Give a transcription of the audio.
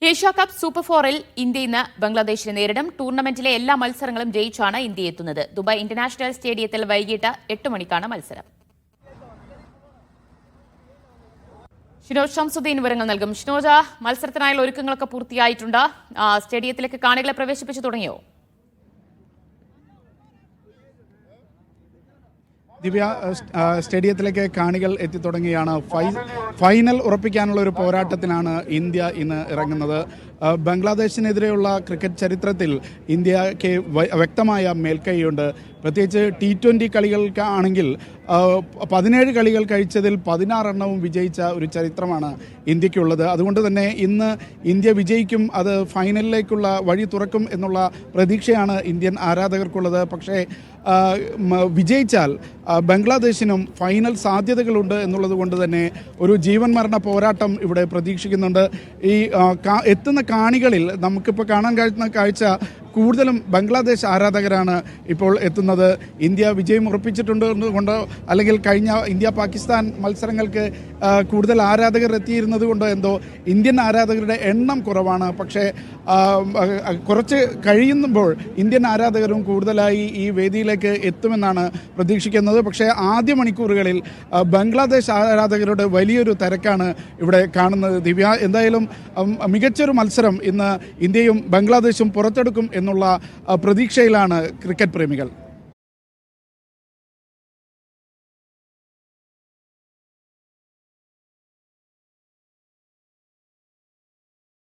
Asia cup super ഫോറിൽ India ഇന്ന് ബംഗ്ലാദേശിനെ നേരിടും. ടൂർണമെന്റിലെ എല്ലാ മത്സരങ്ങളും ജയിച്ചാണ് ഇന്ത്യ എത്തുന്നത്. ദുബായ് ഇന്റർനാഷണൽ സ്റ്റേഡിയത്തിൽ വൈകിട്ട് 8 മണിക്കാണ് മത്സരം. ഷിനോജ് ഷംസുദ്ദീൻ വിവരങ്ങൾ നൽകും. ഷിനോജ, മത്സരത്തിനായുള്ള ഒരുക്കങ്ങളൊക്കെ പൂർത്തിയായിട്ടുണ്ട്. സ്റ്റേഡിയത്തിലേക്ക് കാണികളെ പ്രവേശിപ്പിച്ചു തുടങ്ങിയോ? ദിവ്യ, സ്റ്റേഡിയത്തിലേക്ക് കാണികൾ എത്തിത്തുടങ്ങിയാണ്. ഫൈനൽ ഉറപ്പിക്കാനുള്ള ഒരു പോരാട്ടത്തിനാണ് ഇന്ത്യ ഇന്ന് ഇറങ്ങുന്നത്. ബംഗ്ലാദേശിനെതിരെയുള്ള ക്രിക്കറ്റ് ചരിത്രത്തിൽ ഇന്ത്യക്ക് വ്യക്തമായ മേൽക്കൈയുണ്ട്. പ്രത്യേകിച്ച് T20 കളികൾക്കാണെങ്കിൽ 17 കളികൾ കഴിച്ചതിൽ 16 എണ്ണവും വിജയിച്ച ഒരു ചരിത്രമാണ് ഇന്ത്യക്കുള്ളത്. അതുകൊണ്ട് തന്നെ ഇന്ന് ഇന്ത്യ വിജയിക്കും, അത് ഫൈനലിലേക്കുള്ള വഴി തുറക്കും എന്നുള്ള പ്രതീക്ഷയാണ് ഇന്ത്യൻ ആരാധകർക്കുള്ളത്. പക്ഷേ വിജയിച്ചാൽ ബംഗ്ലാദേശിനും ഫൈനൽ സാധ്യതകളുണ്ട് എന്നുള്ളത് കൊണ്ട് തന്നെ ഒരു ജീവൻ മരണ പോരാട്ടം ഇവിടെ പ്രതീക്ഷിക്കുന്നുണ്ട്. ഈ എത്തുന്ന കാണികളിൽ നമുക്കിപ്പോൾ കാണാൻ കഴിയുന്ന കാഴ്ച കൂടുതലും ബംഗ്ലാദേശ് ആരാധകരാണ് ഇപ്പോൾ എത്തുന്നത്. ഇന്ത്യ വിജയം ഉറപ്പിച്ചിട്ടുണ്ട് കൊണ്ട്, അല്ലെങ്കിൽ കഴിഞ്ഞ ഇന്ത്യ പാകിസ്ഥാൻ മത്സരങ്ങൾക്ക് കൂടുതൽ ആരാധകർ എത്തിയിരുന്നത് കൊണ്ട് എന്തോ ഇന്ത്യൻ ആരാധകരുടെ എണ്ണം കുറവാണ്. പക്ഷേ കുറച്ച് കഴിയുമ്പോൾ ഇന്ത്യൻ ആരാധകരും കൂടുതലായി ഈ വേദിയിലേക്ക് എത്തുമെന്നാണ് പ്രതീക്ഷിക്കുന്നത്. പക്ഷേ ആദ്യ മണിക്കൂറുകളിൽ ബംഗ്ലാദേശ് ആരാധകരുടെ വലിയൊരു തിരക്കാണ് ഇവിടെ കാണുന്നത്. ദിവ്യ, എന്തായാലും മികച്ചൊരു മത്സരം ഇന്ന് ഇന്ത്യയും ബംഗ്ലാദേശും പുറത്തെടുക്കും എന്നുള്ള പ്രതീക്ഷയിലാണ് ക്രിക്കറ്റ് പ്രേമികൾ.